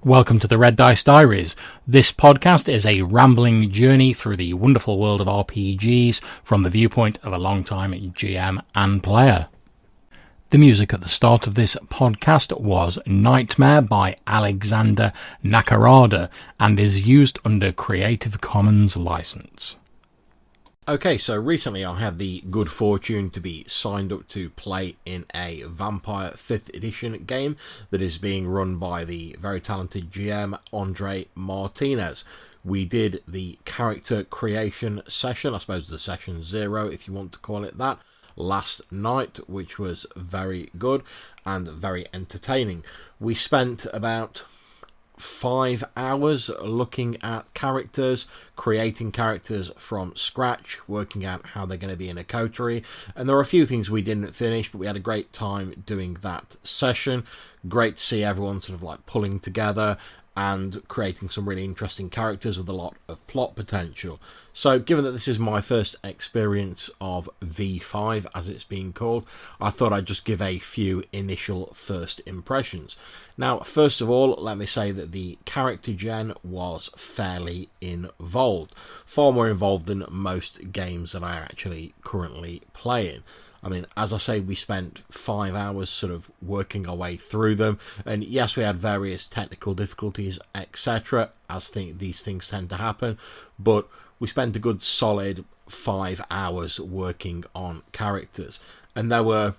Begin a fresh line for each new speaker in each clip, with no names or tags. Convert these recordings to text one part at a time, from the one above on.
Welcome to the Red Dice Diaries. This podcast is a rambling journey through the wonderful world of RPGs from the viewpoint of a long-time GM and player. The music at the start of this podcast was Nightmare by Alexander Nakarada and is used under Creative Commons license.
Okay, so recently I had the good fortune to be signed up to play in a Vampire 5th edition game that is being run by the very talented GM Andre Martinez. We did the character creation session, I suppose the session 0 if you want to call it that, last night, which was very good and very entertaining. We spent about 5 hours looking at characters, creating characters from scratch, working out how they're going to be in a coterie, and there are a few things we didn't finish, but we had a great time doing that session. Great to see everyone sort of like pulling together and creating some really interesting characters with a lot of plot potential. So given that this is my first experience of V5 as it's being called, I thought I'd just give a few initial first impressions. Now, first of all, let me say that the character gen was fairly involved, far more involved than most games that I actually currently play in. I mean, as I say, we spent 5 hours sort of working our way through them, and yes, we had various technical difficulties, etc., as these things tend to happen, but we spent a good solid 5 hours working on characters, and there were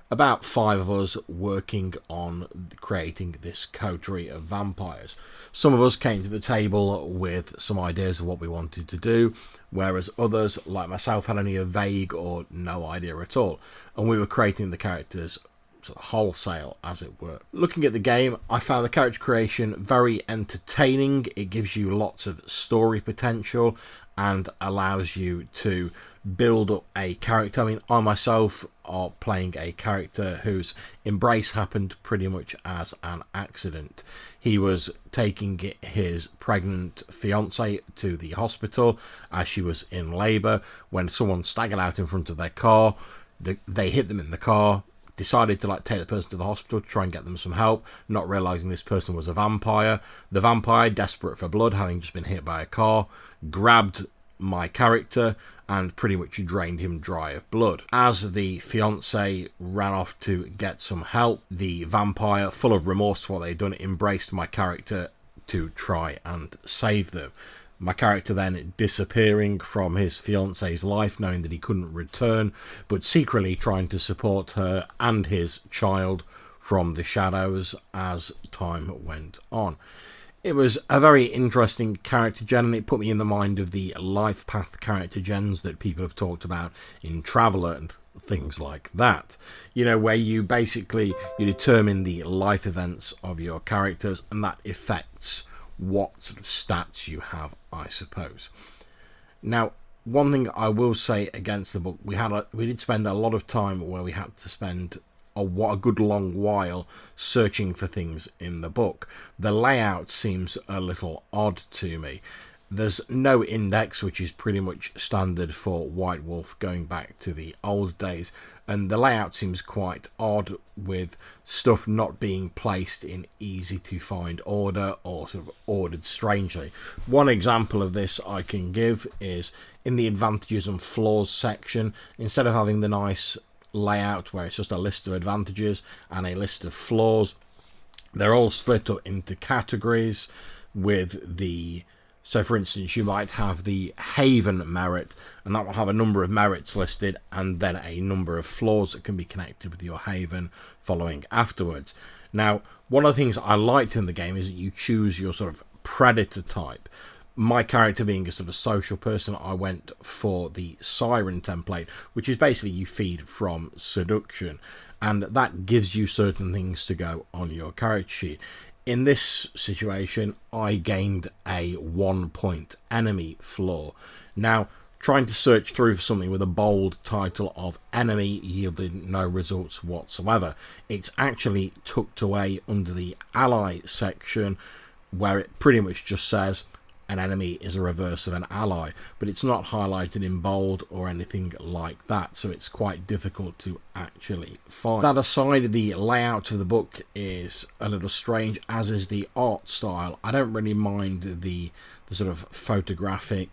about 5 of us working on creating this coterie of vampires. Some of us came to the table with some ideas of what we wanted to do, whereas others, like myself, had only a vague or no idea at all, and we were creating the characters sort of wholesale, as it were. Looking at the game, I found the character creation very entertaining. It gives you lots of story potential and allows you to build up a character. I mean, I myself are playing a character whose embrace happened pretty much as an accident. He was taking his pregnant fiancée to the hospital as she was in labour when someone staggered out in front of their car. They hit them in the car, decided to take the person to the hospital to try and get them some help, not realising this person was a vampire. The vampire, desperate for blood, having just been hit by a car, grabbed my character and pretty much drained him dry of blood. As the fiancé ran off to get some help, the vampire, full of remorse for what they'd done, embraced my character to try and save them. My character then disappearing from his fiancée's life, knowing that he couldn't return, but secretly trying to support her and his child from the shadows as time went on. It was a very interesting character gen, and it put me in the mind of the life path character gens that people have talked about in Traveller and things like that. You know, where you determine the life events of your characters, and that affects what sort of stats you have, I suppose. Now, one thing I will say against the book, we did spend a lot of time where we had to spend a good long while searching for things in the book. The layout seems a little odd to me. There's no index, which is pretty much standard for White Wolf going back to the old days, and the layout seems quite odd, with stuff not being placed in easy to find order or sort of ordered strangely. One example of this I can give is in the advantages and flaws section. Instead of having the nice layout where it's just a list of advantages and a list of flaws, they're all split up into categories with so for instance, you might have the Haven merit, and that will have a number of merits listed and then a number of flaws that can be connected with your Haven following afterwards. Now, one of the things I liked in the game is that you choose your sort of predator type. My character being a sort of social person, I went for the Siren template, which is basically you feed from seduction, and that gives you certain things to go on your character sheet. In this situation, I gained a 1-point enemy flaw. Now, trying to search through for something with a bold title of enemy yielded no results whatsoever. It's actually tucked away under the ally section, where it pretty much just says an enemy is a reverse of an ally, but it's not highlighted in bold or anything like that, so it's quite difficult to actually find. That aside, the layout of the book is a little strange, as is the art style. I don't really mind the sort of photographic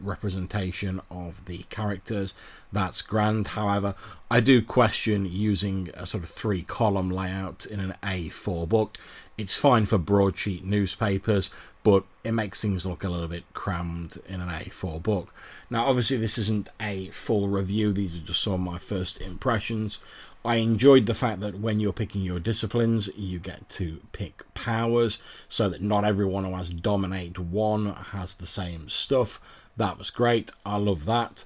representation of the characters. That's grand. However, I do question using a sort of 3-column layout in an A4 book. It's fine for broadsheet newspapers, but it makes things look a little bit crammed in an A4 book. Now, obviously, this isn't a full review. These are just some of my first impressions. I enjoyed the fact that when you're picking your disciplines, you get to pick powers, so that not everyone who has Dominate 1 has the same stuff. That was great. I love that.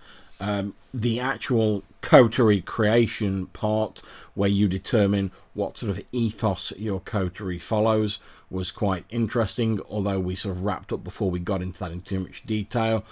The actual coterie creation part, where you determine what sort of ethos your coterie follows, was quite interesting, although we sort of wrapped up before we got into that in too much detail.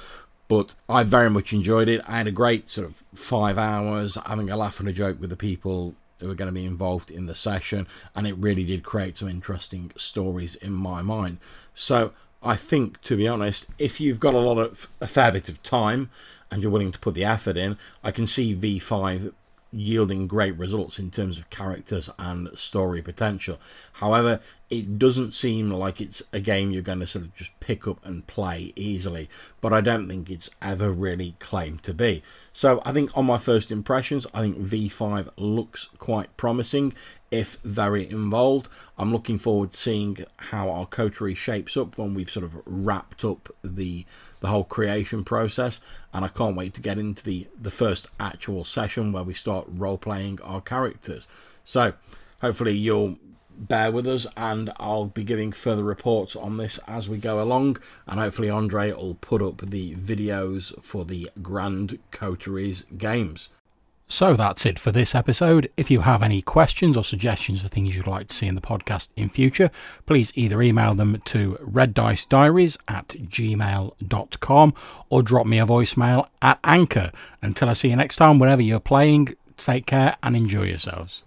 But I very much enjoyed it. I had a great sort of 5 hours having a laugh and a joke with the people who were going to be involved in the session, and it really did create some interesting stories in my mind. So I think, to be honest, if you've got a fair bit of time and you're willing to put the effort in, I can see V5 yielding great results in terms of characters and story potential. However, it doesn't seem like it's a game you're going to sort of just pick up and play easily, but I don't think it's ever really claimed to be. So I think on my first impressions, I think V5 looks quite promising, if very involved. I'm looking forward to seeing how our coterie shapes up when we've sort of wrapped up the whole creation process, and I can't wait to get into the first actual session where we start role-playing our characters. So hopefully you'll bear with us, and I'll be giving further reports on this as we go along, and hopefully Andre will put up the videos for the Grand Coteries games.
So that's it for this episode. If you have any questions or suggestions for things you'd like to see in the podcast in future, please either email them to reddicediaries@gmail.com or drop me a voicemail at Anchor. Until I see you next time, wherever you're playing, take care and enjoy yourselves.